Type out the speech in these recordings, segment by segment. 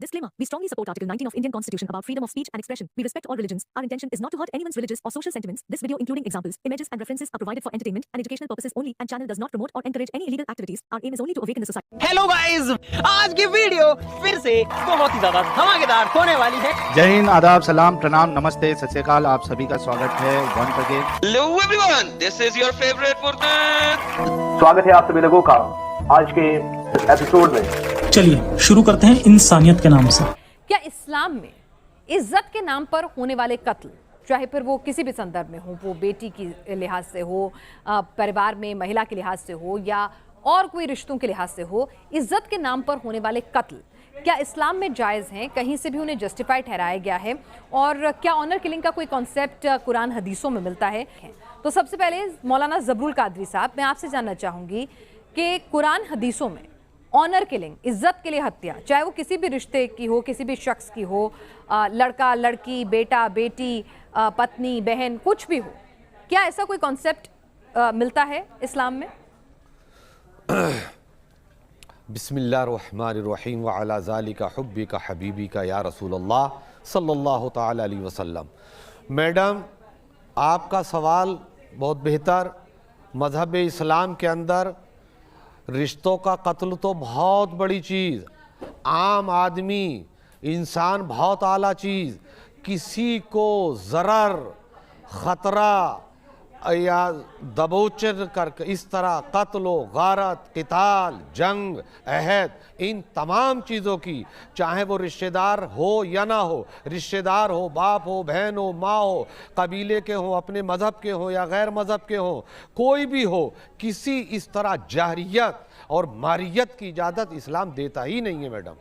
Disclaimer. We strongly support Article 19 of Indian Constitution about freedom of speech and expression. We respect all religions. Our intention is not to hurt anyone's religious or social sentiments. This video, including examples, images and references, are provided for entertainment and educational purposes only and channel does not promote or encourage any illegal activities. Our aim is only to awaken the society. Hello guys, आज की video फिर से बहुत ही ज्यादा धमाकेदार होने वाली है। जय हिंद, आदाब, सलाम, प्रणाम, नमस्ते, सत श्री अकाल। आप सभी का स्वागत है once again. Hello everyone, this is your favorite Furqan। स्वागत है आप सभी लोगों का आज के एपिसोड में। चलिए शुरू करते हैं इंसानियत के नाम से। क्या इस्लाम में इज्जत के नाम पर होने वाले कत्ल, चाहे फिर वो किसी भी संदर्भ में हो, वो बेटी की लिहाज से हो, परिवार में महिला के लिहाज से हो या और कोई रिश्तों के लिहाज से हो, इज्जत के नाम पर होने वाले कत्ल क्या इस्लाम में जायज़ हैं? कहीं से भी उन्हें जस्टिफाई ठहराया गया है? और क्या ऑनर किलिंग का कोई कॉन्सेप्ट कुरान हदीसों में मिलता है? तो सबसे पहले मौलाना ज़बरुल कादरी साहब, मैं आपसे जानना चाहूँगी कि कुरान हदीसों में ऑनर किलिंग, इज्जत के लिए हत्या, चाहे वो किसी भी रिश्ते की हो, किसी भी शख्स की हो, लड़का लड़की, बेटा बेटी, पत्नी बहन, कुछ भी हो, क्या ऐसा कोई कॉन्सेप्ट मिलता है इस्लाम में? बिस्मिल्लाहिर्रहमानिर्रहीम व अला ज़ालिका हुब्बिका हबीबिका या रसूलल्लाह सल्लल्लाहु तआला अलैहि वसल्लम। मैडम, आपका सवाल बहुत बेहतर। मज़हब इस्लाम के अंदर रिश्तों का कत्ल तो बहुत बड़ी चीज़, आम आदमी इंसान बहुत आला चीज़, किसी को ज़रर ख़तरा या दबोचर करके इस तरह कत्ल, गारत, क़िताल, जंग, अहद, इन तमाम चीज़ों की, चाहे वो रिश्तेदार हो या ना हो, रिश्तेदार हो, बाप हो, बहन हो, माँ हो, कबीले के हो, अपने मज़हब के हो या गैर मज़हब के हो, कोई भी हो, किसी इस तरह जहरियत और मारियत की इजाज़त इस्लाम देता ही नहीं है मैडम।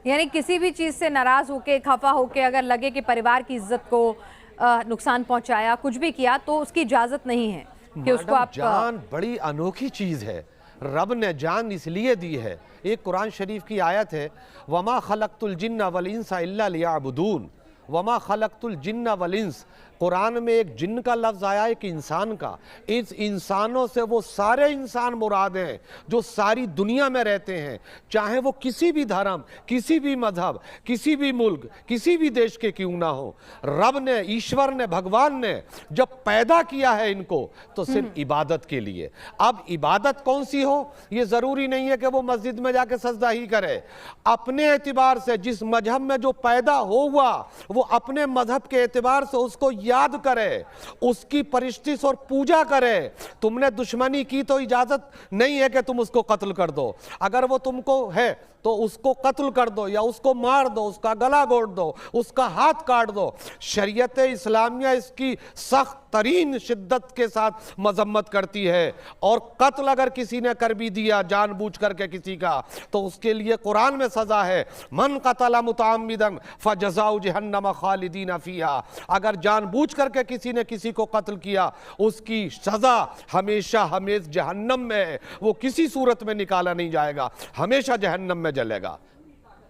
यानी किसी भी चीज़ से नाराज़ होके, खफा होके अगर लगे कि परिवार की इज्जत को नुकसान पहुंचाया, कुछ भी किया, तो उसकी इजाज़त नहीं है कि उसको आप। जान बड़ी अनोखी चीज़ है, रब ने जान इसलिए दी है। एक कुरान शरीफ की आयत है, वमा खलक़तुल जिन्ना वल इंसा इल्ला लियअबुदून, वमा खलक़तुल जिन्ना वल इंस। कुरान में एक जिन्न का लफ्ज़ आया, एक इंसान का। इस इंसानों से वो सारे इंसान मुराद हैं जो सारी दुनिया में रहते हैं, चाहे वो किसी भी धर्म, किसी भी मज़हब, किसी भी मुल्क, किसी भी देश के क्यों ना हो। रब ने, ईश्वर ने, भगवान ने जब पैदा किया है इनको, तो सिर्फ इबादत के लिए। अब इबादत कौन सी हो, ये ज़रूरी नहीं है कि वो मस्जिद में जाके सजदा ही करे। अपने एतबार से, जिस मजहब में जो पैदा हुआ, वो अपने मजहब के एतबार से उसको याद करे, उसकी परिस्थिति और पूजा करे। तुमने दुश्मनी की तो इजाजत नहीं है कि तुम उसको कत्ल कर दो। अगर वो तुमको है तो उसको कत्ल कर दो या उसको मार दो, उसका गला घोट दो, उसका हाथ काट दो। शरीयत इस्लामिया इसकी सख्त तरीन शिद्दत के साथ मजम्मत करती है। और कत्ल अगर किसी ने कर भी दिया जानबूझ करके किसी का, तो उसके लिए कुरान में सजा है, मन कतला मुतअम्मिदन फजज़ाउ जहन्नम खालिदीन फीहा। अगर जानबूझ करके किसी ने किसी को कत्ल किया, उसकी सजा हमेशा हमेश जहन्नम में है, वो किसी सूरत में निकाला नहीं जाएगा, हमेशा जहन्नम में जलेगा।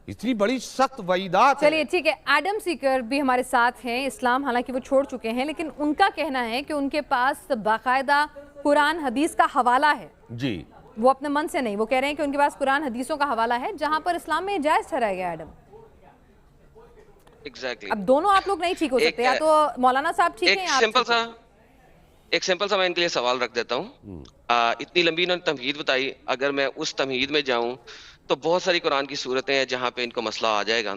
इतनी बड़ी सख्त वईदात। चलिए ठीक है, एडम सीकर भी हमारे साथ हैं। इस्लाम हालांकि वो छोड़ चुके हैं, लेकिन उनका कहना है कि उनके पास बाकायदा कुरान हदीस का हवाला है जी, वो अपने मन से नहीं, वो कह रहे हैं कि उनके पास कुरान हदीसों का हवाला है जहां पर इस्लाम में जायज ठहराया गया। Adam, Exactly. अब दोनों आप लोग नहीं ठीक हो सकते, या तो मौलाना साहब ठीक हैं, एक सिंपल सा मैं इनके लिए सवाल रख देता हूँ। इतनी लंबी इन्होंने तमहीद बताई, अगर मैं उस तमहीद में जाऊं तो बहुत सारी कुरान की सूरतें हैं जहाँ पे इनको मसला आ जाएगा।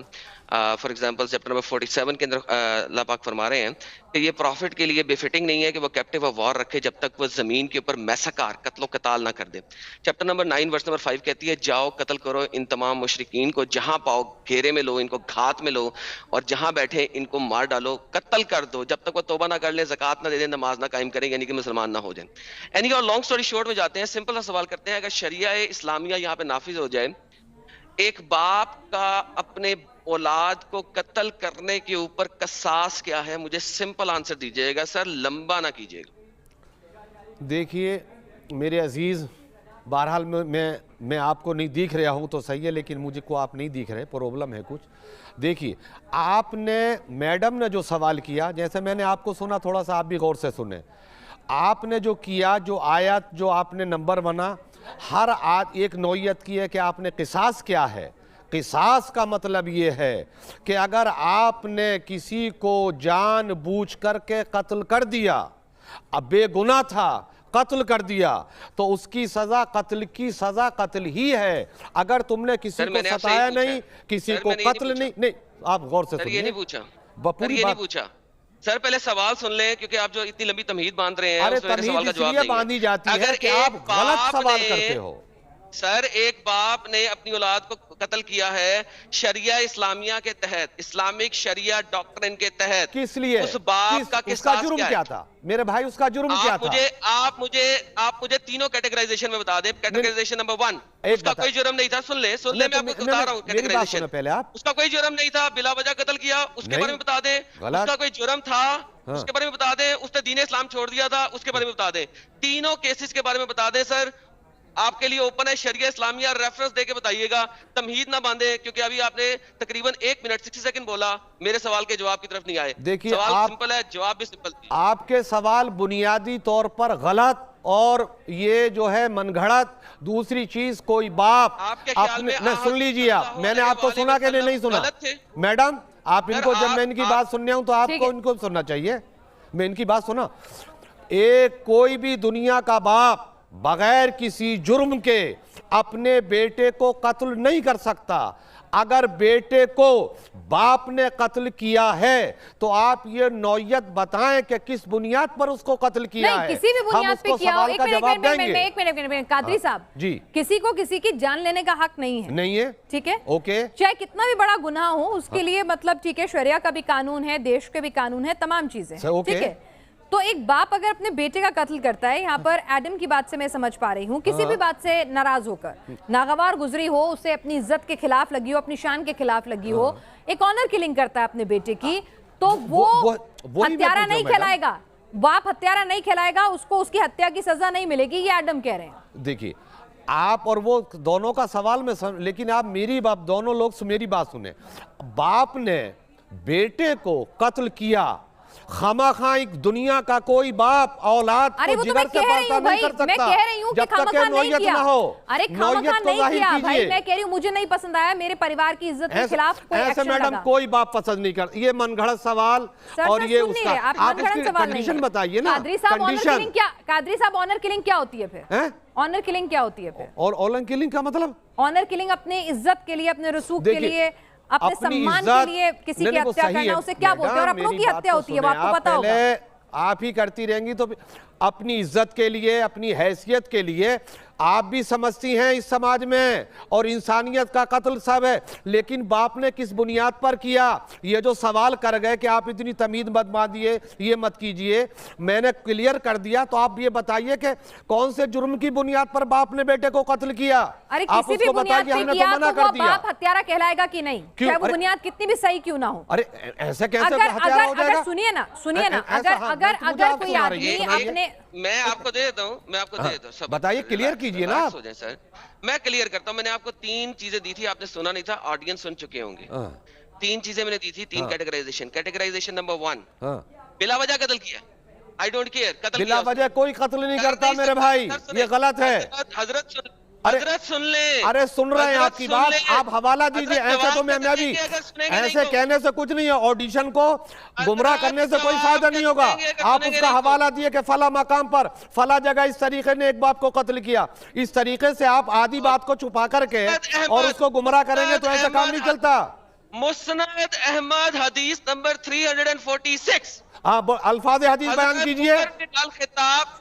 फॉर एग्जांपल चैप्टर नंबर 47 के अंदर अल्लाह पाक फरमा रहे हैं कि ये प्रॉफिट के लिए बेफिटिंग नहीं है कि वो कैप्टिव ऑफ वॉर रखे जब तक वो जमीन के ऊपर मैसाकार, कत्लो कताल ना कर दे। चैप्टर नंबर 9 वर्स नंबर 5 कहती है, जाओ कत्ल करो इन तमाम मुशरिकीन को, जहां पाओ घेरे में लो, इनको घात में लो और जहां बैठे इनको मार डालो, कत्ल कर दो जब तक वो तौबा ना कर ले, ज़कात ना दे दे, नमाज ना कायम करें, यानी कि मुसलमान ना हो जाए। यानी कि और लॉन्ग स्टोरी शॉर्ट में जाते हैं, सिंपल सा सवाल करते हैं, अगर शरिया इस्लामिया यहाँ पे नाफिज हो जाए, एक बाप का अपने औलाद को कत्ल करने के ऊपर कसास क्या है? मुझे सिंपल आंसर दीजिएगा सर, लंबा ना कीजिएगा। देखिए मेरे अजीज, बहरहाल मैं आपको नहीं दिख रहा हूं तो सही है, लेकिन मुझे को आप नहीं दिख रहे, प्रॉब्लम है कुछ। देखिए, आपने, मैडम ने जो सवाल किया, जैसे मैंने आपको सुना, थोड़ा सा आप भी गौर से सुने। आपने जो किया, जो आयत, जो आपने नंबर बना, हर एक नौयत की है कि आपने किसास क्या है, قصاص کا مطلب یہ ہے کہ اگر آپ نے کسی کو جان بوجھ کر کے قتل کر دیا، اب بے گناہ تھا قتل کر دیا، تو اس کی سزا قتل کی سزا قتل ہی ہے۔ اگر تم نے کسی کو ستایا نہیں، کسی کو قتل نہیں، آپ غور سے سنیے۔ یہ نہیں پوچھا سر، پہلے سوال سن لیں، کیونکہ آپ جو اتنی لمبی تمہید باندھ رہے ہیں، ارے تمہید اس لیے باندھی جاتی ہے کہ آپ غلط سوال کرتے ہو۔ سر ایک باپ نے اپنی اولاد کو قتل کیا ہے شریعہ اسلامیہ کے تحت، اسلامک شریعہ ڈاکٹرن کے تحت، کس لیے؟ اس باپ کا اس کا جرم کیا تھا میرے بھائی؟ اس کا جرم کیا تھا؟ آپ مجھے تینوں کیٹیگرائزیشن میں بتا دیں۔ کیٹیگرائزیشن نمبر 1، اس کا کوئی جرم نہیں تھا۔ سن لیں میں آپ کو بتا رہا ہوں کیٹیگرائزیشن پہلے۔ اس کا کوئی جرم نہیں تھا، بلا وجہ قتل کیا، اس کے بارے میں بتا دیں۔ اس کا کوئی جرم تھا، اس کے بارے میں بتا دیں۔ اس نے دین اسلام چھوڑ دیا تھا، اس کے بارے میں بتا دیں۔ تینوں کیسز کے بارے میں بتا دیں سر، آپ کے لیے اوپن ہے۔ شریعہ اسلامیہ ریفرنس دے کے بتائیے گا، تمہید نہ باندھیں، کیونکہ ابھی آپ نے تقریباً 1 منٹ 60 سیکنڈ بولا، میرے سوال کے جواب کی طرف نہیں آئے۔ دیکھیے سوال سمپل ہے، جواب بھی سمپل ہے۔ آپ کے سوال بنیادی طور پر غلط اور یہ جو ہے من گھڑت۔ دوسری چیز، کوئی باپ سن لیجیے، آپ میں نے آپ کو سنا کہ نہیں سنا؟ میڈم آپ ان کو، جب میں ان کی بات سننے ہوں تو آپ کو ان کو سننا چاہیے۔ میں ان کی بات سنا، کوئی بھی دنیا کا باپ بغیر کسی جرم کے اپنے بیٹے کو قتل نہیں کر سکتا۔ اگر بیٹے کو باپ نے قتل کیا ہے تو آپ یہ نوعیت بتائیں کہ کس بنیاد پر اس کو قتل کیا ہے۔ کسی بھی بنیاد پہ کیا ہو۔ ایک منٹ قادری صاحب، جی، کسی کو کسی کی جان لینے کا حق نہیں ہے، ٹھیک ہے؟ اوکے، چاہے کتنا بھی بڑا گناہ ہو، اس کے لیے مطلب ٹھیک ہے، شریعہ کا بھی قانون ہے، دیش کے بھی قانون ہے، تمام چیزیں، ٹھیک ہے؟ تو ایک باپ اگر اپنے بیٹے کا قتل کرتا ہے، یہاں پر ایڈم کی بات سے میں سمجھ پا رہی ہوں، کسی بھی بات سے ناراض ہو کر، ناگوار گزری ہو، اسے اپنی عزت کے خلاف لگی ہو، اپنی شان کے خلاف لگی ہو، ایک آنر کلنگ کرتا ہے اپنے بیٹے کی، تو وہ ہتھیارہ نہیں کھلائے گا، باپ ہتھیارہ نہیں کھلائے گا، اس کو اس کی ہتیا کی سزا نہیں ملے گی، یہ ایڈم کہہ رہے ہیں۔ دیکھیے آپ اور وہ دونوں کا سوال میں لیکن آپ میری بات، دونوں لوگ میری بات سنیں۔ باپ نے بیٹے کو قتل کیا، خامخواہ ایک دنیا کا کوئی باپ اولاد کو جگر سے پارتا نہیں کر سکتا جب تک کہ نوعیت نہ ہو۔ نوعیت کو ظاہر کیجئے۔ میں کہہ رہی ہوں مجھے نہیں پسند آیا، میرے پریوار کی عزت کے خلاف کوئی ایکشن لگا۔ ایسے میڈم کوئی باپ پسند نہیں کرتا، یہ من گھڑت سوال اور یہ اس کا، آپ اس کی کنڈیشن بتائیے نا۔ قادری صاحب آنر کلنگ کیا ہوتی ہے پھر؟ آنر کلنگ کیا ہوتی ہے پھر؟ اور آنر کلنگ کا مطلب؟ آنر کلنگ اپنے عزت کے لیے، اپنے رسوخ کے لیے، اپنے سمان کے لیے کسی کی ہتیا کرنا، اسے کیا بولتے ہیں؟ اور اپنوں کی ہتیا ہوتی ہے، وہ آپ کو پتا ہوگا۔ آپ ہی کرتی رہیں گی تو اپنی عزت کے لیے، اپنی حیثیت کے لیے آپ بھی سمجھتی ہیں اس سماج میں، اور انسانیت کا قتل سب ہے، لیکن باپ نے کس بنیاد پر کیا؟ یہ جو سوال کر گئے کہ آپ اتنی تمید مت باندھیے، یہ مت کیجئے، میں نے کلیئر کر دیا، تو آپ یہ بتائیے کہ کون سے جرم کی بنیاد پر باپ نے بیٹے کو قتل کیا؟ ارے کسی بھی بنیاد پہ کیا تو وہ باپ ہتھیارہ کہلائے گا کہ نہیں، چاہے وہ بنیاد کتنی بھی صحیح کیوں نہ ہو۔ ارے ایسے کیسے ہتھیارہ ہو جائے گا؟ سنیے نا، اگر کوئی آدمی اپنے، میں آپ کو دے دیتا ہوں، بتائیے، کلیئر کیجئے نا۔ میں کلیئر کرتا ہوں، میں نے آپ کو 3 چیزیں دی تھی، آپ نے سنا نہیں تھا، آڈینس سن چکے ہوں گے۔ 3 چیزیں میں نے دی تھی، 3 کیٹیگرائزیشن۔ کیٹیگرائزیشن نمبر 1، بلا وجہ قتل کیا، I don't care، بلا وجہ کوئی قتل نہیں کرتا میرے بھائی، یہ غلط ہے۔ حضرت سن لیں، ارے سن رہے ہیں آپ کی بات، آپ حوالہ دیجئے۔ ایسے تو میں بھی، ایسے کہنے سے کچھ نہیں ہے، آڈیشن کو گمراہ کرنے سے کوئی فائدہ نہیں ہوگا۔ آپ اس کا حوالہ دیے کہ فلاں مقام پر فلاں جگہ اس طریقے نے ایک باپ کو قتل کیا، اس طریقے سے آپ آدھی بات کو چھپا کر کے اور اس کو گمراہ کریں گے تو ایسا کام نہیں چلتا۔ مسند احمد حدیث نمبر 346، الفاظ حدیث بیان کیجئے۔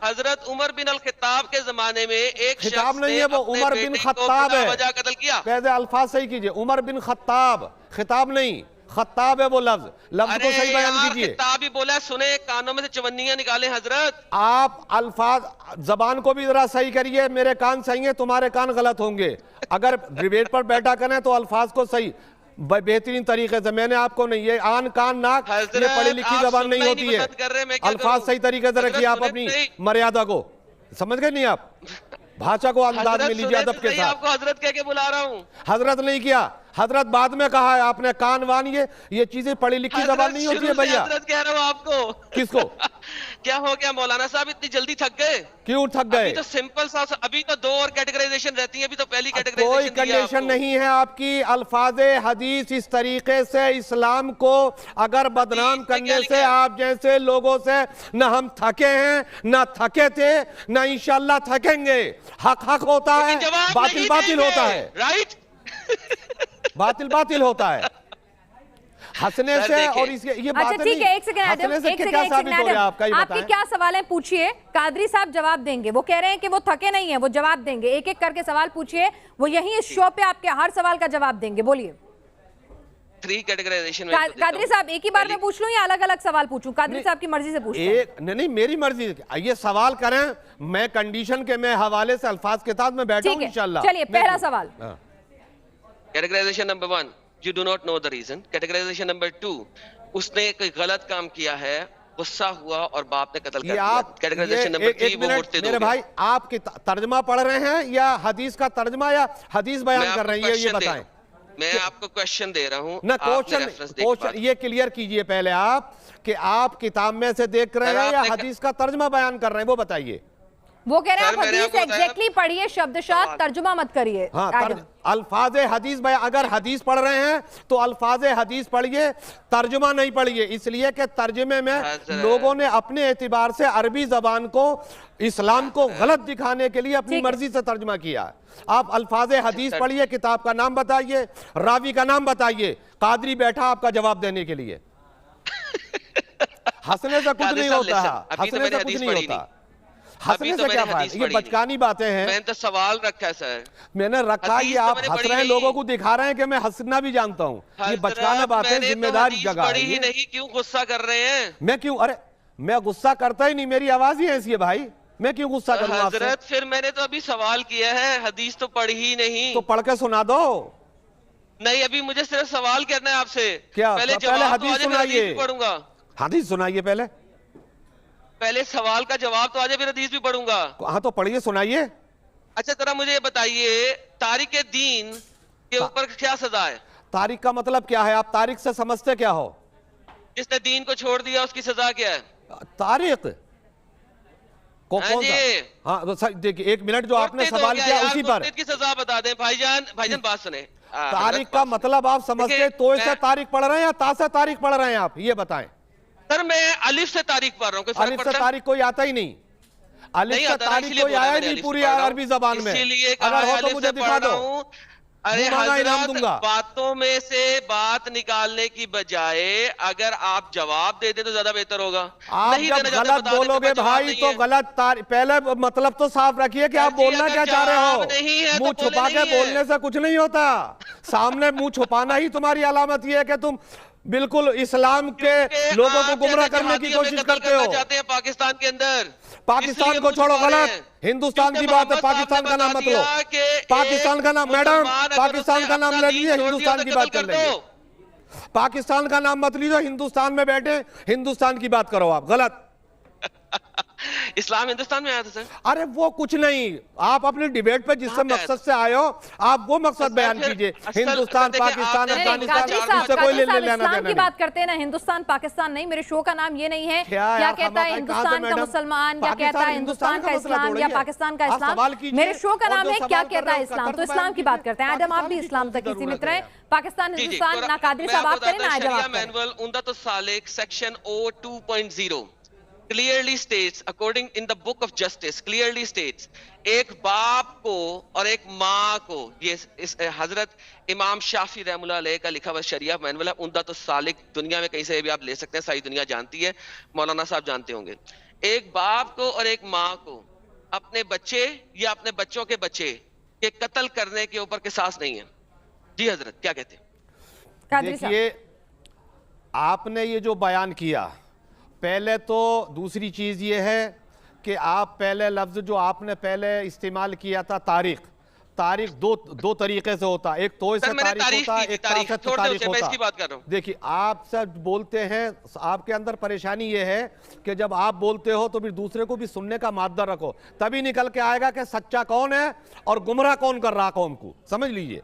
حضرت عمر بن الخطاب کے زمانے میں ایک خطاب نہیں ہے، وہ عمر بن خطاب ہے، قتل کیا۔ کہتے الفاظ صحیح کیجئے، عمر بن خطاب، خطاب نہیں، خطاب ہے وہ لفظ کو صحیح بیان کیجئے۔ خطاب ہی بولا، سنے کانوں میں سے چونیاں نکالیں حضرت۔ آپ الفاظ، زبان کو بھی ذرا صحیح کریے، میرے کان صحیح ہیں، تمہارے کان غلط ہوں گے۔ اگر ڈیبیٹ پر بیٹھا کریں تو الفاظ کو صحیح بہترین طریقے سے، میں نے آپ کو نہیں، یہ آن کان ناک، یہ پڑھی لکھی زبان نہیں ہوتی ہے، الفاظ صحیح طریقے سے رکھیے آپ اپنی مریادہ کو، سمجھ گئے نہیں آپ؟ بھاشا کو انداز میں لیجیے ادب کے ساتھ۔ آپ کو حضرت کہہ کے بلا رہا ہوں، حضرت نہیں کیا، حضرت بعد میں کہا ہے آپ نے کان وان یہ چیزیں پڑھی لکھی زبان نہیں ہوتی ہے بھیا. حضرت کہہ رہا ہوں آپ کو. کس کو؟ کیا ہو گیا مولانا صاحب اتنی جلدی تھک گئے؟ کیوں تھک گئے؟ ابھی تو سمپل سا، ابھی تو 2 اور کیٹیگرائزیشن رہتی ہیں، ابھی تو پہلی کوئی کیٹیگرائزیشن کنڈیشن نہیں ہے آپ کی. الفاظ حدیث اس طریقے سے اسلام کو اگر بدنام کرنے سے آپ جیسے لوگوں سے نہ ہم تھکے ہیں، نہ تھکے تھے، نہ انشاءاللہ تھکیں گے. حق حق ہوتا ہے، باطل باطل ہوتا ہے. رائٹ. باطل باطل ہوتا ہے. ہنسنے سے اور یہ بات اچھا ٹھیک ہے، ایک سیکنڈ آپ کی کیا سوال ہے پوچھئے. قادری صاحب جواب دیں گے. وہ کہہ رہے ہیں کہ وہ تھکے نہیں ہیں، وہ جواب دیں گے. ایک ایک کر کے سوال پوچھئے، وہ یہیں اس شو پہ آپ کے ہر سوال کا جواب دیں گے. بولیے. 3 کیٹیگرائزیشن میں قادری صاحب ایک ہی بار میں پوچھ لوں یا الگ الگ سوال پوچھوں؟ قادری صاحب کی مرضی سے پوچھتا ہوں. نہیں میری مرضی. یہ سوال کریں، میں کنڈیشن کے میں حوالے سے الفاظ کے ساتھ میں بیٹھا ہوں انشاءاللہ. چلیے پہلا سوال. کیٹیگرائزیشن نمبر 1 you do not know the reason. Categorization نمبر 2 اس نے کوئی غلط کام کیا ہے، غصہ ہوا اور باپ نے قتل کر دیا. کیٹیگرائزیشن نمبر 3 وہ مرتے دو. میرے بھائی آپ کی ترجمہ پڑھ رہے ہیں یا حدیث کا ترجمہ یا حدیث بیان کر رہے ہیں؟ یہ بتائیں. میں آپ کو کوشچن دے رہا ہوں. نہ کوشچن یہ کلیئر کیجئے پہلے آپ کہ آپ کتاب میں سے دیکھ رہے ہیں یا حدیث کا ترجمہ بیان کر رہے ہیں، وہ بتائیے. وہ کہہ رہے ہیں آپ حدیث ایگزیکٹلی پڑھیے، شبدشات ترجمہ مت کریے. الفاظ حدیث اگر حدیث پڑھ رہے ہیں تو الفاظ حدیث پڑھیے، ترجمہ نہیں پڑھیے. اس لیے کہ ترجمے میں لوگوں نے اپنے اعتبار سے عربی زبان کو اسلام کو غلط دکھانے کے لیے اپنی مرضی سے ترجمہ کیا. آپ الفاظ حدیث پڑھیے، کتاب کا نام بتائیے، راوی کا نام بتائیے. قادری بیٹھا آپ کا جواب دینے کے لیے. ہنسنے سے کچھ نہیں ہوتا، ہنسنے سے کچھ نہیں ہوتا. ہنسنے سے کیا فائدہ؟ یہ بچکانی باتیں ہیں. میں نے تو سوال رکھا ہے سر. میں نے رکھا، یہ آپ ہنس رہے ہیں، لوگوں کو دکھا رہے ہیں کہ میں ہنسنا بھی جانتا ہوں. یہ بچکانہ باتیں ذمہ دار جگہ ہے. ہی نہیں، کیوں غصہ کر رہے ہیں؟ میں کیوں؟ ارے میں غصہ کرتا ہی نہیں، میری آواز ہی ایسی ہے بھائی. میں کیوں غصہ کروں آپ سے؟ حضرت پھر میں نے تو ابھی سوال کیا ہے، حدیث تو پڑھی ہی نہیں. تو پڑھ کے سنا دو. نہیں، ابھی مجھے صرف سوال کرنا ہے آپ سے. کیا؟ پہلے حدیث سنائیے. پڑھوں گا. حدیث سنائیے پہلے سوال کا جواب تو آجائے، پھر حدیث بھی پڑھوں گا. ہاں تو پڑھیے، سنائیے. اچھا ذرا مجھے یہ بتائیے، تارک دین کے اوپر کیا سزا ہے؟ تارک کا مطلب کیا ہے؟ آپ تارک سے سمجھتے کیا ہو؟ جس نے دین کو چھوڑ دیا اس کی سزا کیا ہے؟ تارک کو کون سا؟ ہاں دیکھیں، ایک منٹ جو آپ نے سوال کیا اسی پر کی سزا بتا دیں. بھائی جان بات سنیں. تارک کا مطلب آپ سمجھتے تو سے تارک پڑھ رہے ہیں یا تا سے تارک پڑھ رہے ہیں؟ آپ یہ بتائیں. سر میں الف سے تاریخ پڑھ رہا ہوں. الف سے تاریخ کوئی آتا ہی نہیں. الف سے تاریخ کوئی آیا ہی نہیں پوری عربی زبان میں. اگر ہو تو مجھے دکھا دو. ارے حضرت، باتوں میں سے بات نکالنے کی بجائے اگر آپ جواب دے دیں تو زیادہ بہتر ہوگا. آپ جب غلط بولو گے بھائی تو غلط پہلے مطلب تو صاف رکھیے کہ آپ بولنا کیا چاہ رہے ہو. منہ چھپا کے بولنے سے کچھ نہیں ہوتا. سامنے منہ چھپانا ہی تمہاری علامت یہ ہے کہ تم بالکل اسلام کے لوگوں کو گمراہ کرنے کی کوشش کرتے ہو. پاکستان کے اندر پاکستان کو چھوڑو، غلط. ہندوستان کی بات ہے، پاکستان کا نام مت لو. پاکستان کا نام، میڈم پاکستان کا نام لے لیجیے، ہندوستان کی بات کر لیں گے. پاکستان کا نام مت لیجیے، ہندوستان میں بیٹھے ہندوستان کی بات کرو آپ. غلط. اسلام ہندوستان میں آیا تھا سر. ارے وہ کچھ نہیں، آپ اپنی ڈیبیٹ پہ جس سے مقصد سے آئے ہو آپ وہ مقصد بیان کیجئے. ہندوستان، پاکستان، افغانستان، اس سے کوئی لینا دینا اسلام کی بات کرتے ہیں نا. ہندوستان پاکستان نہیں. میرے شو کا نام یہ نہیں ہے کیا کہتا ہے ہندوستان کا مسلمان، یا کہتا ہے ہندوستان کا اسلام، یا پاکستان کا اسلام. میرے شو کا نام ہے کیا کہتا ہے اسلام. تو اسلام کی بات کرتے ہیں. آدم آپ بھی اسلام تک اسی مت رہے. پاکستان، ہندوستان، نہ قادری صاحب آپ کریں نہ آدم آپ کریں. مینول عمدۃ السالک section O2.0 clearly states, according in the book of justice, clearly states, ایک باپ کو اور ایک ماں کو، یہ حضرت امام شافعی رحمہ اللہ علیہ کا لکھا ہوا شریعہ مینول ہے عمدۃ السالک. دنیا میں کہیں سے بھی آپ لے سکتے ہیں، ساری دنیا جانتی ہے، مولانا صاحب جانتے ہوں گے. ایک باپ کو اور ایک ماں کو اپنے بچے یا اپنے بچوں کے بچے کے قتل کرنے کے اوپر قصاص نہیں ہے. جی حضرت کیا کہتے ہیں؟ دیکھیے آپ نے یہ جو بیان کیا، پہلے تو دوسری چیز یہ ہے کہ آپ پہلے لفظ جو آپ نے پہلے استعمال کیا تھا تاریخ دو طریقے سے ہوتا. ایک تو سے تاریخ ہوتا، ایک تا سے تاریخ ہوتا. دیکھیے آپ سب بولتے ہیں، آپ کے اندر پریشانی یہ ہے کہ جب آپ بولتے ہو تو پھر دوسرے کو بھی سننے کا مادہ رکھو، تبھی نکل کے آئے گا کہ سچا کون ہے اور گمراہ کون کر رہا قوم کو. سمجھ لیجئے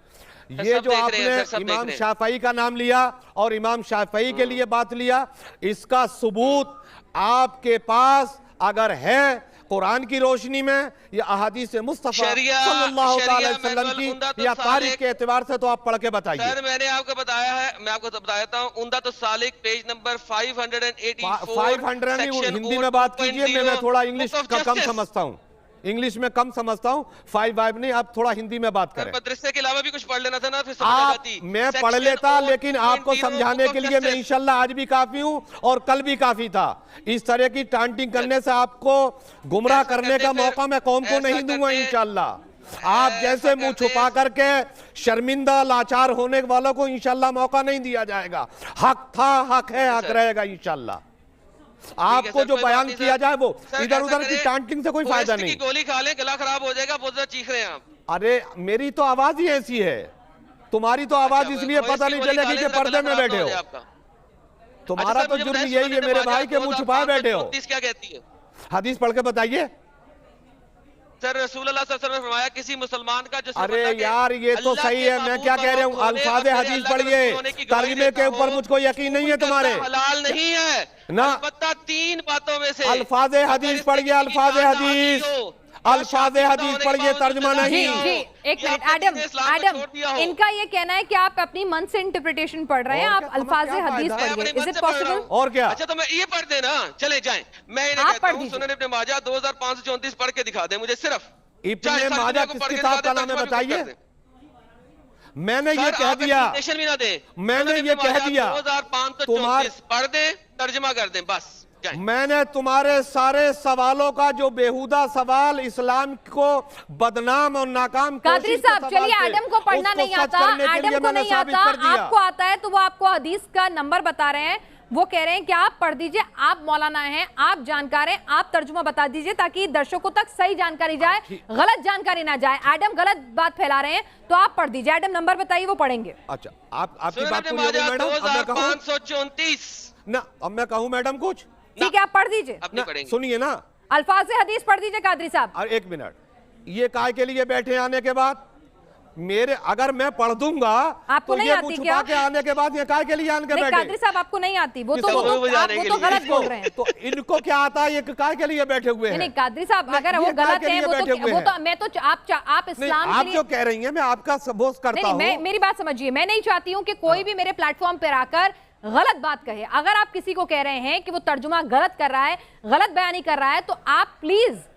یہ جو آپ نے امام شافعی کا نام لیا اور امام شافعی کے لیے بات لیا، اس کا ثبوت آپ کے پاس اگر ہے قرآن کی روشنی میں یا احادیث مصطفیٰ صلی اللہ علیہ وسلم کی یا تاریخ کے اعتبار سے تو آپ پڑھ کے بتائیے۔ سر میں نے آپ کو بتایا ہے، میں آپ کو بتاتا ہوں، عمدۃ السالک پیج نمبر 584 ہندی میں بات کیجئے، میں تھوڑا انگلش کا کم سمجھتا ہوں، انگلش میں کم سمجھتا ہوں، 5 نہیں، آپ تھوڑا ہندی میں بات کریں۔ مدرسے کے علاوہ بھی کچھ پڑھ لینا تھا نا، پھر سمجھ آتی۔ میں پڑھ لیتا، لیکن آپ کو سمجھانے کے لیے میں انشاءاللہ آج بھی کافی ہوں اور کل بھی کافی تھا۔ اس طرح کی ٹانٹنگ کرنے سے آپ کو گمراہ کرنے کا موقع میں قوم کو نہیں دوں گا انشاءاللہ۔ آپ جیسے منہ چھپا کر کے شرمندہ لاچار ہونے والوں کو انشاءاللہ موقع نہیں دیا جائے گا۔ حق تھا، حق ہے، حق رہے گا انشاءاللہ۔ آپ کو جو بیان کیا جائے وہ ادھر ادھر کی ٹانٹنگ سے کوئی فائدہ نہیں۔ گولی کھا لیں، گلا خراب ہو جائے گا، بہت زیادہ چیخ رہے ہیں آپ۔ ارے میری تو آواز ہی ایسی ہے، تمہاری تو آواز اس لیے پتہ نہیں چلے گی کہ پردے میں بیٹھے ہو۔ تمہارا تو جرم یہی ہے میرے بھائی کہ منہ چھپائے بیٹھے ہو۔ حدیث کیا کہتی ہے؟ حدیث پڑھ کے بتائیے۔ سر رسول اللہ صلی اللہ علیہ وسلم نے فرمایا کسی مسلمان کا جو ارے یار یہ تو صحیح ہے، میں کیا کہہ رہا ہوں، الفاظ حدیث پڑھیے، ترجمے کے اوپر مجھ کو یقین نہیں ہے تمہارے۔ حلال نہیں ہے البتہ 3 باتوں میں سے۔ الفاظ حدیث پڑھیے، الفاظ حدیث، الفاظ حدیث پڑھیے، ترجمہ نہیں۔ جی ایک منٹ، ایڈم ان کا یہ کہنا ہے کہ آپ اپنی من سے انٹرپریٹیشن پڑھ رہے ہیں، آپ الفاظ حدیث پڑھیے، is it possible؟ اور کیا؟ اچھا تو میں یہ پڑھ دیں نا، چلے جائیں، میں انہیں کہتا ہوں سنن ابن ماجہ 2534 پڑھ کے دکھا دیں مجھے صرف۔ ابن ماجہ کس کتاب کا نام ہے بتائیے؟ میں نے یہ کہہ دیا، میں نے یہ کہہ دیا، 2534 پڑھ دیں، ترجمہ کر دیں، بس۔ میں نے تمہارے سارے سوالوں کا جو بیہودہ سوال اسلام کو بدنام اور ناکام قادری صاحب چلیے، ایڈم کو پڑھنا نہیں آتا، ایڈم کو نہیں آتا، آپ کو آتا ہے تو وہ آپ کو حدیث کا نمبر بتا رہے ہیں، وہ کہہ رہے ہیں کہ آپ پڑھ دیجئے، آپ مولانا ہیں، آپ جانکار ہیں، آپ ترجمہ بتا دیجئے تاکہ درشکوں تک صحیح جانکاری جائے، غلط جانکاری نہ جائے۔ ایڈم غلط بات پھیلا رہے ہیں تو آپ پڑھ دیجئے، ایڈم نمبر بتائیے، وہ پڑھیں گے۔ اچھا آپ کی بات پوری ہوگی میڈم، اب میں کہوں 2534 نہ، اب میں کہوں میڈم کچھ؟ ٹھیک ہے آپ پڑھ دیجئے، سنیے نا، الفاظ حدیث پڑھ دیجئے قادری صاحب۔ ایک منٹ، یہ کائے کے لیے بیٹھے آنے کے بعد میرے اگر میں پڑھ دوں گا تو یہ منہ چھپا کے آنے کے بعد یہ کائے کے لیے آن کے بیٹھے؟ قادری صاحب آپ کو نہیں آتی، وہ تو غلط بول رہے ہیں۔ تو ان کو کیا آتا ہے، یہ کائے کے لیے بیٹھے ہوئے ہیں؟ نہیں قادری صاحب اگر وہ غلط ہیں وہ تو میں تو آپ اسلام کے لیے، آپ جو کہہ رہی ہیں میں آپ کا سبوس کرتا ہوں۔ میری بات سمجھیے، میں نہیں چاہتی ہوں کہ کوئی بھی میرے پلیٹ فارم پر آ کر غلط بات کہے۔ اگر آپ کسی کو کہہ رہے ہیں کہ وہ ترجمہ غلط کر رہا ہے، غلط بیانی کر رہا ہے، تو آپ پلیز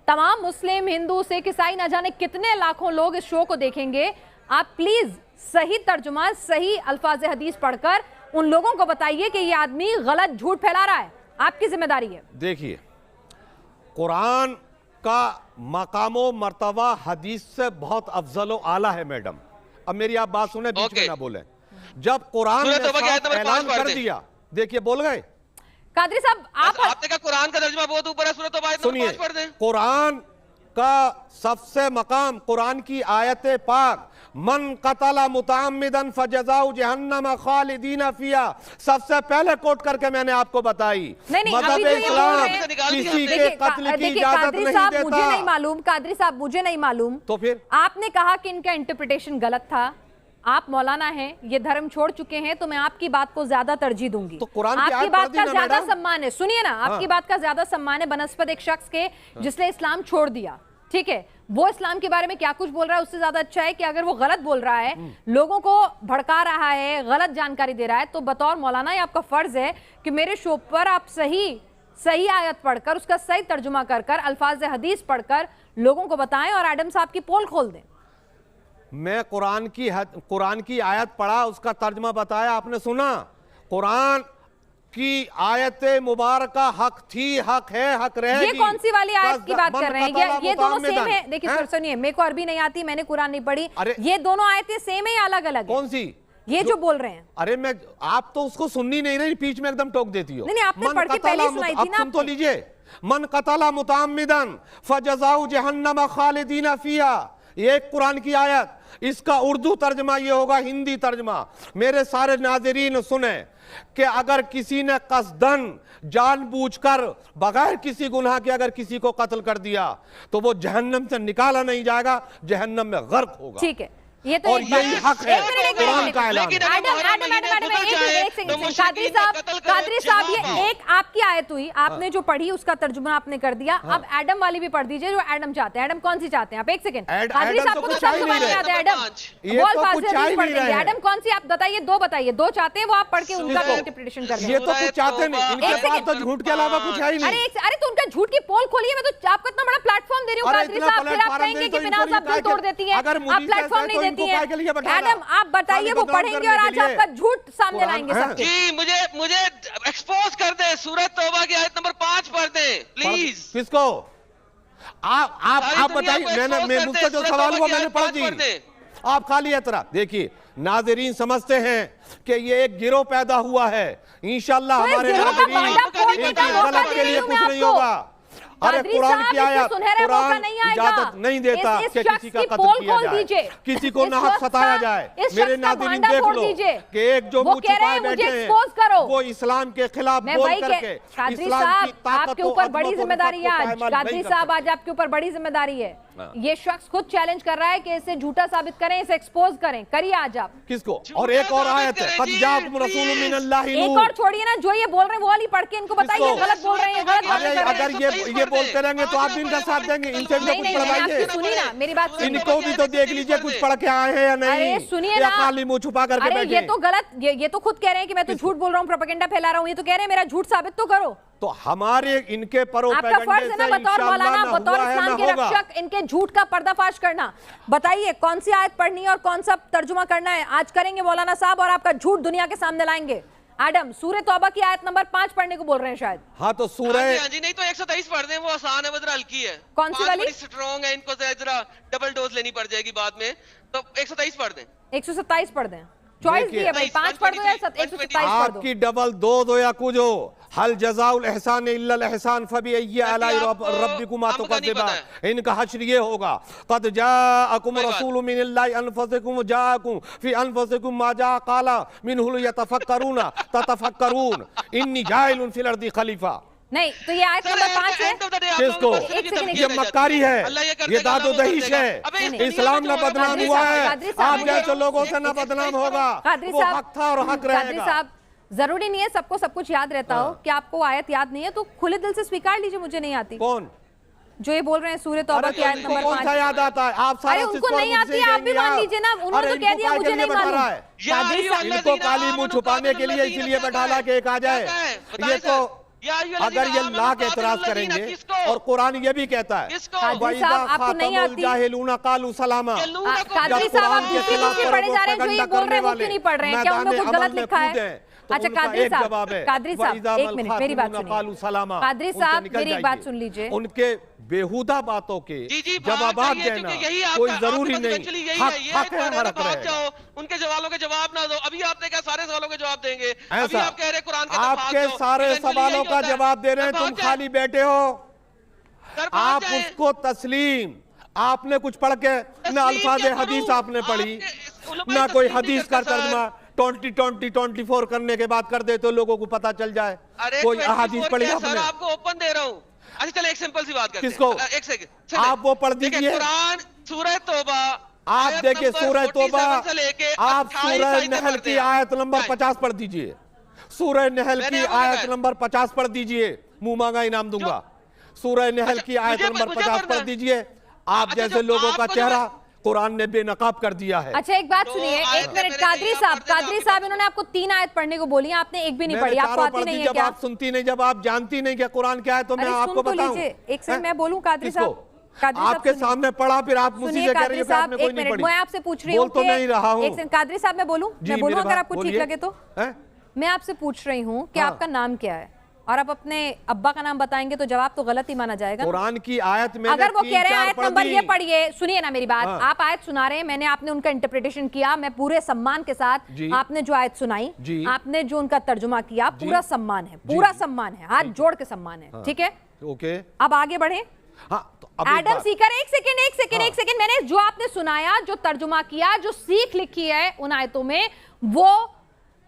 تمام مسلم، ہندو، سکھ، عیسائی، نہ جانے کتنے لاکھوں لوگ اس شو کو دیکھیں گے، آپ پلیز صحیح ترجمہ، صحیح الفاظ حدیث پڑھ کر ان لوگوں کو بتائیے کہ یہ آدمی غلط جھوٹ پھیلا رہا ہے، آپ کی ذمہ داری ہے۔ دیکھیے قرآن کا مقام و مرتبہ حدیث سے بہت افضل و اعلیٰ ہے میڈم۔ اب میری آپ بات سنیں، بیچ میں نہ بولیں۔ جب قرآن نے صاف اعلان کر دیا، دیکھیے بول گئے قادری صاحب، آپ نے کہا قرآن کا ترجمہ بہت اوپر ہے، سورۃ توبہ آیت نمبر 5 پڑھ دیں۔ قرآن کا سب سے مقام، قرآن کی آیت پاک، من قتل متعمدا فجزاؤ جہنم خالدین فیہا، سب سے پہلے کوٹ کر کے میں نے آپ کو بتائی۔ مذہب اسلام کسی کے قتل کی اجازت نہیں دیتا۔ مجھے نہیں معلوم قادری صاحب، مجھے نہیں معلوم، تو پھر آپ نے کہا کہ ان کا انٹرپریٹیشن غلط تھا، آپ مولانا ہیں، یہ دھرم چھوڑ چکے ہیں، تو میں آپ کی بات کو زیادہ ترجیح دوں گی۔ آپ کی بات کا زیادہ سمان ہے، سنیے نا، آپ کی بات کا زیادہ سمان ہے بنسبت ایک شخص کے جس نے اسلام چھوڑ دیا، ٹھیک ہے؟ وہ اسلام کے بارے میں کیا کچھ بول رہا ہے، اس سے زیادہ اچھا ہے کہ اگر وہ غلط بول رہا ہے، لوگوں کو بھڑکا رہا ہے، غلط جانکاری دے رہا ہے، تو بطور مولانا یہ آپ کا فرض ہے کہ میرے شو پر آپ صحیح آیت پڑھ کر، اس کا صحیح ترجمہ کر کر، الفاظ حدیث پڑھ کر لوگوں کو بتائیں اور ایڈم صاحب کی پول کھول دیں۔ میں قرآن کی آیت پڑھا، اس کا ترجمہ بتایا، آپ نے سنا؟ قرآن کی آیت مبارکہ حق تھی، حق ہے، حق رہے گی۔ یہ کون سی والی آیت کی بات کر رہے ہیں؟ یہ دونوں سیم ہیں؟ دیکھیں سر سنیے، میرے کو عربی نہیں آتی، میں نے قرآن نہیں پڑھی، یہ دونوں آیتیں سیم ہیں یا الگ الگ ہیں؟ کون سی؟ یہ جو بول رہے ہیں۔ ارے میں آپ تو اس کو سننی نہیں رہی، پیچھ میں ایک دم ٹوک دیتی ہو۔ نہیں آپ نے پڑھ کے پہلے سنائی تھی نا۔ اب سن تو لیجئے، من قتل متعمدا فجزاؤ جہنم خالدین فیہا، یہ ایک قرآن کی آیت، اس کا اردو ترجمہ یہ ہوگا، ہندی ترجمہ میرے سارے ناظرین سنیں، کہ اگر کسی نے قصدن جان بوجھ کر بغیر کسی گناہ کے اگر کسی کو قتل کر دیا تو وہ جہنم سے نکالا نہیں جائے گا، جہنم میں غرق ہوگا۔ ٹھیک ہے، ये तो और एक यही बात- हक है एक मिनट, कुरान का ऐलान लेकिन है। अगर एडम मुहर्रम एडम महीने एडम गुजर एक जाए, एक सेकंड तो कादरी मुशरिकीन साहब का कत्ल करो, कादरी साहब ये जवाब एक आपकी आयत हुई, आपने जो पढ़ी उसका तर्जुमा आपने कर दिया। अब एडम वाली भी पढ़ दीजिए जो एडम चाहते हैं। एडम कौन सी चाहते हैं आप? एक सेकंड कादरी एडम साहब तो को तो कुछ सब ही नहीं जुबान रहे। याद है। एडम ये बोल तो फासिल कुछ चाह ही पढ़ नहीं देंगे। रहे हैं। एडम कौन सी आप बताइए, दो बताइए, दो चाहते हैं वो आप पढ़ के उनका इसको- इंटरप्रिटेशन कर ये दें। तो कुछ चाहते नहीं, इनके एक पास सेकंड। तो झूठ के अलावा कुछ है ही नहीं। अरे तो उनका झूठ की पोल खोलिए। मैं तो आपको इतना बड़ा प्लेटफॉर्म दे रही हूँ अरे कादरी इतना साहब, फिर आप प्लेटफॉर्म कहेंगे दे कि तो बिना इनको सब दिल काय तोड़ के- देती है। अगर आप मुझे प्लेटफॉर्म कहते नहीं तो देती इनको काय के लिए है। बैठाना? एडम आप बताइए, वो बदनाम पढ़ेंगे करने और के आज लिए। आपका झूठ सामने कुरान लाएंगे है। सबके। जी मुझे एक्सपोज कर दे, सूरत तौबा की आयत नंबर 5 पढ़ दे प्लीज। किसको? आप दुनिया बताइए। को मैंने expose करते मुझसे हैं, जो सूरत सवाल तौबा हुआ की मैंने आयत पढ़ 5 पढ़ दी। दे। आप खाली एतरा देखिए, नाज़रीन समझते हैं कि ये एक गिरोह पैदा हुआ है। इंशाअल्लाह तो इस हमारे गिरोह का नाज़रीन बांधा फोड़ने इनकी का मौका गलत के दे लिए रही कुछ हूं नहीं मैं होगा। अरे कादरी कुरान साहब, की इससे आयत, सुनहरा मौका कुरान नहीं आएगा। इजाजत नहीं देता इस कि शख्स किसी का की कत्ल पोल किया खोल जाए, दीजिए। किसी को इस ना हक शख्स सताया का- जाए। इस मेरे शख्स का नाज़रीन भांडा देख फोड़ लो दीजिए। कि एक जो वो मुंह कह रहे छुपाए हैं मुझे बैठे एक्सपोज करो। हैं वो इस्लाम के खिलाफ मैं बोल वही करके कादरी इस्लाम की साहब ताकत आपके को, ऊपर अज़मत बड़ी को, जिम्मेदारी है नफ़रत को आज। पायमाल कादरी नहीं कर साहब सकते। आज आपके ऊपर बड़ी जिम्मेदारी है। ये शख्स खुद चैलेंज कर रहा है कि इसे झूठा साबित करें, इसे एक्सपोज करें। करिए आज आप। किसको? और एक और आयत है, क़द जाअकुम रसूलुम मिनल्लाहि एक नूर। और छोड़िए ना, जो ये बोल रहे हैं वो वाली पढ़ के इनको बताइए किसको? गलत बोल रहे हैं, गलत बातें अरे कर रहे अगर हैं। ये बोलते रहेंगे तो आप भी इनका साथ देंगे। इनसे भी तो नहीं कुछ नहीं, मैंने पढ़वाइए। आपकी सुनी ना, मेरी बात सुनिए। इनको भी तो देख लीजिए कुछ पढ़ के आए हैं या नहीं। अरे सुनिए या ना, खाली मुंह छुपा करके अरे बैठे ये हैं। तो गलत, ये तो खुद कह रहे हैं कि मैं तो झूठ बोल रहा हूँ, प्रोपेगेंडा फैला रहा हूँ। ये तो कह रहे हैं मेरा झूठ साबित तो करो। तो हमारे इनके आपका प्रोपेगेंडे फर्ज है ना से बतौर इंशाअल्लाह मौलाना, ना बतौर हुआ है इस्लाम ना के होगा। रक्षक इनके झूठ का पर्दाफाश करना। बताइए कौन सी आयत पढ़नी है और कौन सा तर्जुमा करना है। आज करेंगे मौलाना साहब और आपका झूठ दुनिया के सामने लाएंगे। एडम सूरह तौबा की आयत नंबर 5 पढ़ने को बोल रहे हैं शायद। हाँ तो सूरह हाँ जी नहीं तो 123 पढ़ दें, वो आसान है, वो जरा हल्की है। कौन सी वाली? स्ट्रॉन्ग है, इनको जरा डबल डोज लेनी पड़ जाएगी बाद में, तो 123 पढ़ दें। 127 पढ़ दें, चॉइस दी है भाई, 5 पढ़ दो या 127 पढ़ दो। आपकी डबल दो या कुछ हो। हल जज़ाउल एहसान इल्लल एहसान फबिअय्यि आलाइ रब्बिकुमा तुकज़्ज़िबान। इनका हश्र ये होगा, क़द जाअकुम रसूलुम मिनल्लाहि अनफुसिकुम जाअकुम फी अनफुसिकुम मा जाअ क़ाला मिनहु यतफक्करून ततफक्करून इन्नी जाइलुन फिल अर्दि खलीफा। नहीं तो ये आयत नंबर 5 है। किसको? ये मक्कारी है, ये दादो दहीश है। नहीं, इस्लाम ना बदनाम हुआ है, कादरी साहब, आप जैसे लोगों से ना बदनाम होगा। कादरी वो साहब, हक था और हक कादरी रहेगा। साहब जरूरी नहीं है सबको सब कुछ याद रहता हो। कि आपको आयत याद नहीं है तो खुले दिल से स्वीकार लीजिए मुझे नहीं आती। कौन जो ये बोल रहे हैं सूरह तौबा की आयत नंबर 5। कौन सा याद आता है? आप सारा अरे उनको नहीं आती है, आप भी मान लीजिए ना। उन्होंने तो कह दिया मुझे नहीं मालूम। कादरी साहब इनको काली मुंह छुपाने के लिए इसीलिए बैठाला के एक आ जाए। ये तो अगर ये अल्लाह के एतराज करेंगे और कुरान ये भी कहता है कादरी साहब आपको नहीं आती। जाहिलूना कालू सलामा। कादरी साहब आप दूसरी पढ़े जा रहे हैं, जो ये बोल रहे हैं वो क्यों नहीं पढ़ रहे हैं? क्या उनमें कुछ गलत लिखा है? अच्छा कादरी साहब, कादरी साहब एक मिनट मेरी बात सुनिए। कादरी साहब मेरी एक बात सुन लीजिए। उनके बेहुदा बातों के जवाब देना कोई जरूरी नहीं। हक है, हक रहेगा। उनके सवालों के जवाब ना दो। अभी आपने कहा सारे सवालों के जवाब देंगे, अभी ऐसा आप कह रहे कुरान के आपके सारे सवालों का जवाब दे रहे हैं, तुम खाली बैठे हो। आप उसको तस्लीम, आपने कुछ पढ़ के ना अल्फाज हदीस आपने पढ़ी ना कोई हदीस का तर्जुमा 2024 करने के बाद कर दे तो लोगों को पता चल जाए। कोई अहादीस पढ़ी आपने? आपको ओपन दे रहा हूँ। अच्छा चलो एक सिंपल सी बात करते हैं। किसको? एक सेकंड आप वो पढ़ दीजिए। कुरान सूरह तौबा आप देखिए सूरह तौबा, आप 28 सूरह नहल की आयत नंबर 50 पढ़ दीजिए। सूरह नहल की आयत नंबर 50 पढ़ दीजिए, मुंह मांगा इनाम दूंगा। सूरह नहल की आयत नंबर 50 पढ़ दीजिए। आप जैसे लोगों का चेहरा कुरान ने बेनकाब कर दिया है। अच्छा एक बात सुनिए, एक मिनट। कादरी साहब इन्होंने आपको 3 आयत पढ़ने को बोली, आपने एक भी नहीं पढ़ी। आपको आती नहीं है जब क्या? आप सुनती नहीं, जब आप जानती नहीं क्या कुरान क्या है तो मैं आपको बताऊं। एक सेकंड मैं बोलूं कादरी साहब। आपके सामने पढ़ा फिर आप मुझसे कह रही हो कि आपने कोई नहीं पढ़ी। मैं आपसे पूछ रही हूँ, बोल तो नहीं रहा हूँ। एक सेकंड कादरी साहब मैं बोलूं अगर आपको ठीक लगे तो। मैं आपसे पूछ रही हूँ कि आपका नाम क्या है और आप अपने अब्बा का नाम बताएंगे तो जवाब तो गलत ही माना जाएगा। कुरान की आयत में अगर वो कह रहे हैं आयत नंबर ये पढ़िए, सुनिए ना मेरी बात। आप आयत सुना रहे हैं, मैंने आपने उनका इंटरप्रिटेशन किया, मैं पूरे सम्मान के साथ आपने जो आयत सुनाई, आपने जो उनका तर्जुमा किया, पूरा सम्मान है, पूरा सम्मान है, हाथ जोड़ के सम्मान है, ठीक है? ओके अब आगे बढ़े। एडम सीकर एक सेकंड मैंने जो आपने सुनाया, जो तर्जुमा किया, जो सीख लिखी है उन आयतों में, वो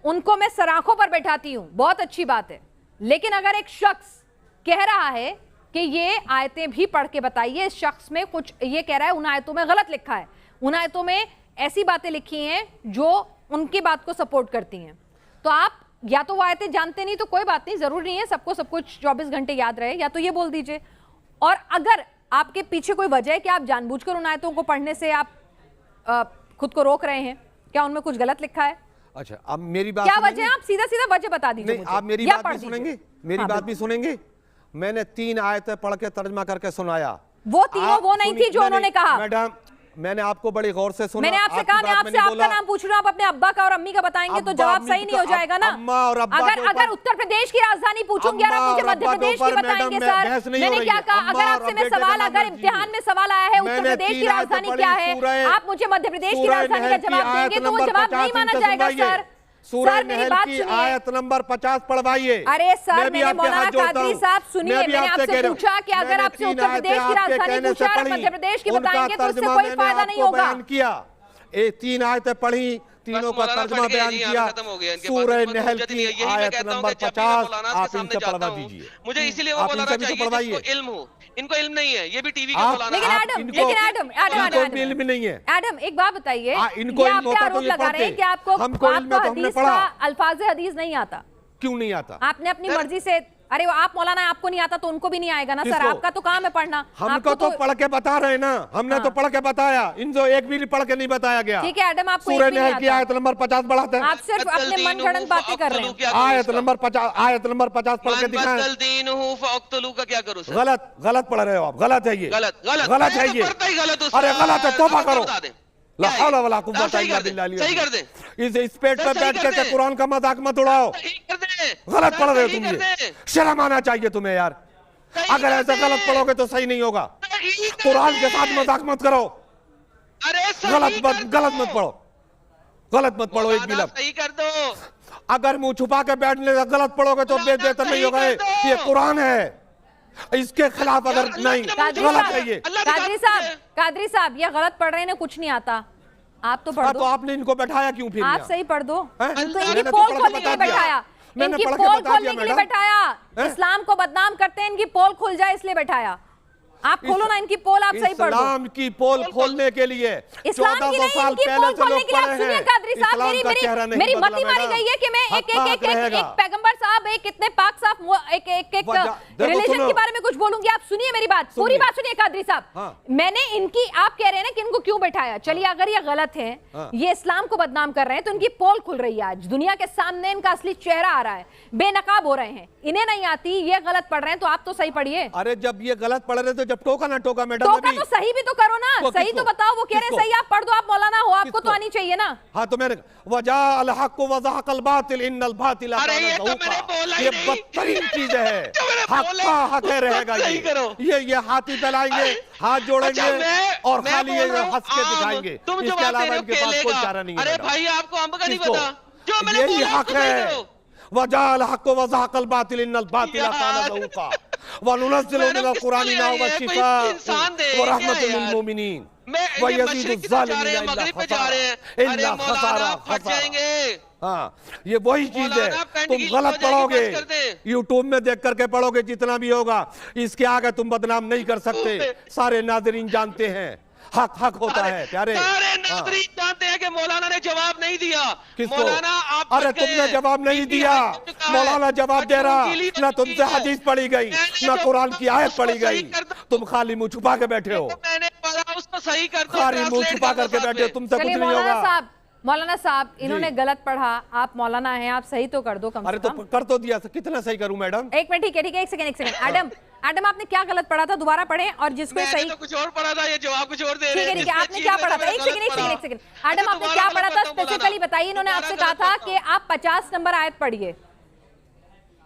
उनको मैं सराखों पर बैठाती हूं, बहुत अच्छी बात है। लेकिन अगर एक शख्स कह रहा है कि ये आयतें भी पढ़ के बताइए, इस शख्स में कुछ ये कह रहा है उन आयतों में गलत लिखा है, उन आयतों में ऐसी बातें लिखी हैं जो उनकी बात को सपोर्ट करती हैं। तो आप या तो वो आयतें जानते नहीं तो कोई बात नहीं, जरूरी नहीं है सबको सब कुछ 24 घंटे याद रहे, या तो ये बोल दीजिए। और अगर आपके पीछे कोई वजह है कि आप जानबूझकर उन आयतों को पढ़ने से आप खुद को रोक रहे हैं, क्या उनमें कुछ गलत लिखा है? अच्छा, अब मेरी बात क्या वजह है? आप सीधा सीधा वजह बता दीजिए नहीं, आप मेरी बात भी सुनेंगे, मेरी बात भी सुनेंगे। मैंने 3 आयतें पढ़ के तर्जमा करके सुनाया। वो तीनों वो नहीं थी जो उन्होंने कहा। मैडम, मैंने आपको बड़ी गौर से सुना। मैंने आपसे कहा, मैं आपसे आपका नाम पूछ रहा हूं, आप अपने अब्बा का और अम्मी का बताएंगे तो जवाब सही नहीं हो जाएगा ना। अगर उत्तर प्रदेश की राजधानी पूछूंगी और आप मुझे मध्य प्रदेश की बताएंगे सर, मैंने क्या कहा? अगर आपसे मैं सवाल, अगर इम्तिहान में सवाल आया है उत्तर प्रदेश की राजधानी क्या है, आप मुझे मध्य प्रदेश की राजधानी का जवाब देंगे तो वो जवाब नहीं माना जाएगा सर। सूरह नहल की आयत नंबर 50 पढ़वाइए। अरे सर, मैंने मौलाना कादरी साहब सुनिए, मैंने आपसे पूछा कि अगर आपसे उत्तर प्रदेश की राजधानी पूछा और मध्य प्रदेश की बताएंगे तो उससे कोई फायदा नहीं होगा। किया 3 आयतें पढ़ी, तीनों का तर्जुमा बयान किया। सूरह नहल की आयत नंबर 50 आप इनसे पढ़वा दीजिए। मुझे इसीलिए वो बोलाना चाहिए जिसको इल्म हो, इनको इल्म नहीं है, ये भी टीवी का बोलाना। लेकिन एडम नहीं है। एडम एक बात बताइए, इनको ये आप क्या आरोप लगा रहे हैं कि आपको हदीस का अल्फाज हदीस नहीं आता? क्यों नहीं आता? आपने अपनी मर्जी से, अरे वो आप मौलाना आपको नहीं आता तो उनको भी नहीं आएगा ना सर, आपका तो काम है पढ़ना। हमको तो पढ़ के बता रहे ना, हमने तो पढ़ के बताया, इनको एक भी पढ़ के नहीं बताया गया। ठीक है एडम, आपको सूरह नहल की आयत नंबर 50 बढ़ाते हैं। आप सिर्फ अपने मन गढ़ंत बातें कर रहे हैं। आयत नंबर 50 पढ़ के दिखाएं। क्या करूं? गलत पढ़ रहे हो आप, गलत है ये, गलत है ये। अरे गलत है, तौबा करो। ला हौला वला कुव्वता इल्ला बिल्लाह। सही कर दे। इस पेट पे बैठ के कुरान का मजाक मत उड़ाओ। गलत पढ़ रहे हो तुम, ये शर्म आना चाहिए तुम्हें यार। अगर ऐसा गलत पढ़ोगे तो सही नहीं होगा। कुरान के साथ मजाक मत करो। गलत मत पढ़ो, गलत मत पढ़ो एक भी लफ्ज़। सही कर दो। अगर मुंह छुपा के बैठने से गलत पढ़ोगे तो बेहतर नहीं होगा। ये कुरान है, इसके खिलाफ अगर नहीं गलत है ये। कादरी साहब ये गलत पढ़ रहे हैं, कुछ नहीं आता, आप तो पढ़ दो। तो आपने इनको बैठाया क्यों फिर? आप सही पढ़ दो। तो इनकी पोल खोलने के लिए बैठाया, इनकी पोल खोलने के लिए बैठाया। इस्लाम को बदनाम करते हैं, इनकी पोल खुल जाए इसलिए बैठाया। आप खोलो ना इनकी पोल, आप सही पढ़ दो। इस्लाम की पोल खोलने के लिए इस्लाम की नहीं, इनकी पोल खोलने के लिए आप सुनिए कादरी साहब, मेरी मती मारी गई है कि मैं एक पैगंबर साहब, एक इतने पाक साफ एक रिलीजन के बारे में कुछ बोलूंगी। आप सुनिए मेरी बात, पूरी बात सुनिए कादरी साहब। मैंने इनकी, आप कह रहे हैं ना कि इनको क्यों बैठाया, चलिए अगर ये गलत है, ये इस्लाम को बदनाम कर रहे हैं तो इनकी पोल खुल रही है। आज दुनिया के सामने इनका असली चेहरा आ रहा है, बेनकाब हो रहे हैं, इन्हें नहीं आती, ये गलत पढ़ रहे हैं, तो आप तो सही पढ़िए। अरे जब ये गलत पढ़ रहे थे, जब टोका ना टोका मैडम, टोका तो सही भी तो करो ना, सही तो बताओ। वो कह रहे हैं सही, आप पढ़ दो, आप मौलाना हो, आपको तो आनी चाहिए ना। हाँ तो मैंने वजाअल हक़ व ज़हक़ल बातिल इन्नल बातिल काना ज़हूक़ा। ये बदतरीन चीज है, हक का हक है रहेगा ये हाथी फैलाएंगे, हाथ जोड़ेंगे और खाली ये हंस के दिखाएंगे, इसके अलावा इनके पास कोई चारा नहीं है। अरे भाई आपको अंब का नहीं पता, जो मैंने यही हक है। वजाअल हक़ व ज़हक़ल बातिल इन्नल बातिल काना ज़हूक़ा वनुनज़्ज़िलु मिनल क़ुरानि मा हुवा शिफ़ाअ व रहमतुल लिल मुमिनीन व यज़ीदु ज़ालिमीना इल्ला ख़सारा। हाँ, ये वही चीज है। तुम गलत पढ़ोगे, यूट्यूब में देख करके पढ़ोगे, जितना भी होगा, इसके आगे तुम बदनाम नहीं कर सकते। सारे नाज़रीन जानते हैं हक हक होता है प्यारे। सारे नाज़रीन जानते हैं कि मौलाना ने जवाब नहीं दिया। किसको? मौलाना आप, अरे तुमने जवाब नहीं दिया, मौलाना जवाब दे रहा। ना तुमसे हदीस पढ़ी गई, ना कुरान की आयत पढ़ी गई, तुम खाली मुंह छुपा के बैठे हो। मैंने बोला उसको सही कर दो, खाली मुंह छुपा करके बैठे हो, तुमसे कुछ नहीं होगा। मौलाना साहब, इन्होंने गलत पढ़ा, आप मौलाना हैं, आप सही तो कर दो कम से कम। अरे तो कर तो दिया, कितना सही करूं मैडम? एक मिनट, ठीक है, एक सेकंड। एडम आपने क्या गलत पढ़ा था, दोबारा पढ़ें, और जिसको सही तो कुछ और पढ़ा था, ये जवाब कुछ और दे रहे हैं। ठीक है, आपने क्या पढ़ा था? एक सेकंड। एडम आपने क्या पढ़ा था स्पेसिफिकली बताइए। इन्होंने आपसे कहा था कि आप 50 नंबर आयत पढ़िए।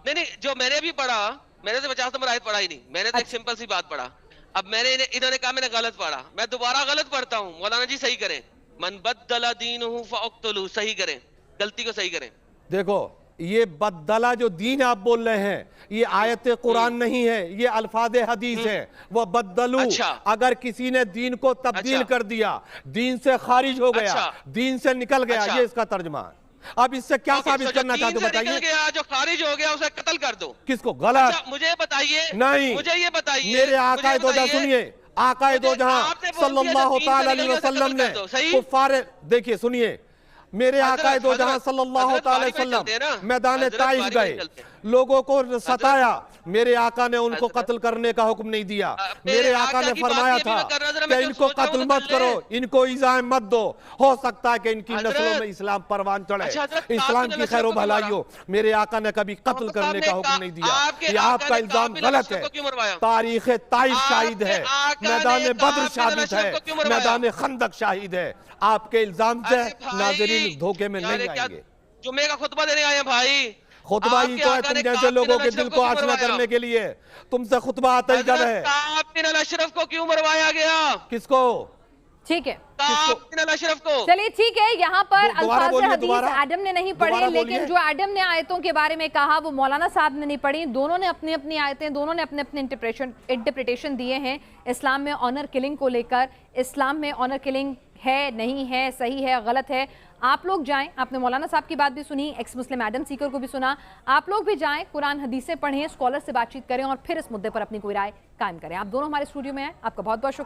नहीं, जो मैंने भी पढ़ा, मैंने तो 50 नंबर आयत पढ़ा ही नहीं, मैंने तो एक सिंपल सी बात पढ़ा। अब इन्होंने कहा मैंने गलत पढ़ा, मैं दोबारा गलत पढ़ता हूँ। मौलाना जी सही करें, मन बद्दला दीनहु फअक्तुलू, सही करें, गलती को सही करें। देखो, ये बद्दला जो दीन आप बोल रहे हैं, ये आयत कुरान नहीं है, ये अल्फाज हदीस है। वो बद्दलू, अगर किसी ने दीन को तब्दील कर दिया, दीन से खारिज हो गया, दीन से निकल गया, ये इसका तर्जुमा है। अब इससे क्या साबित करना चाहते हो बताइए? जो खारिज हो गया उसे कत्ल कर दो। किसको? गलत। मुझे बताइए, नहीं, मुझे ये बताइए, मेरे आका दो सुनिए, आकाए दो जहां आपने बोल दिया सल्लल्लाहु जब ताला तीन अलैहि से वसल्लम ने कर दो, सही? कुफ्फार, देखिए सुनिए, मेरे आकाए दो जहां हजरत, सल्लल्लाहु ताला अलैहि बारी में चलते हैं ना? वसल्लम मैदान हजरत, ताइफ बारी में गए, चलते हैं। लोगों को सताया, मेरे आका ने उनको हजरत, कत्ल करने का हुक्म नहीं दिया। मेरे मेरे आका आका ने की बात फरमाया ये भी था मैं कर रहा था, कि मैं जो इनको सोच रहा हूं कत्ल तो मत कर ले। करो, इनको इज़ाएं मत दो, हो सकता है कि इनकी हजरत, नस्लों में इस्लाम परवान चढ़े, अच्छा, हजरत, इस्लाम कासिम की अशरफ खैर को क्यों भलाई मारा? हो। मेरे आका ने कभी कत्ल मोहम्मद करने साहब का ने हुक्म नहीं दिया। आपके ये आका आपका ने इल्जाम कासिम गलत अशरफ है। को क्यों मरवाया? तारीख ताइफ शाहिद है, आपके आका ने मैदान बद्र कासिम शाहिद अशरफ है, को क्यों मरवाया? मैदान खंदक शाहिद है। आपके इल्जाम से अरे भाई, नाज़रीन धोखे में यार नहीं क्या आएंगे। जुम्मे का खुतबा देने आए हैं भाई। खुतबा ही आपके तो है आका तुम ने जैसे कासिम लोगों के अशरफ दिल को को क्यों आशना मरवाया? करने के लिए। तुमसे खुतबा आता ही कब है? हजरत कासिम अशरफ को क्यों मरवाया गया? किसको? ठीक है, कासिम अशरफ को। चलिए ठीक है, यहाँ पर दोबारा अल्फाज़ बोलिए, हदीस दोबारा। एडम ने नहीं पढ़े, दोबारा लेकिन बोलिए। जो एडम ने आयतों के बारे में कहा वो मौलाना साहब ने नहीं पढ़ी। दोनों ने अपनी अपनी आयतें, दोनों ने अपने अपने इंटरप्रिटेशन दिए हैं इस्लाम में ऑनर किलिंग को लेकर। इस्लाम में ऑनर किलिंग है, नहीं है, सही है, गलत है। आप लोग जाएं, आपने मौलाना साहब की बात भी सुनी, एक्स मुस्लिम एडम सीकर को भी सुना, आप लोग भी जाएं, कुरान हदीसें पढ़ें, स्कॉलर से बातचीत करें और फिर इस मुद्दे पर अपनी कोई राय कायम करें। आप दोनों हमारे स्टूडियो में हैं, आपका बहुत बहुत शुक्रिया।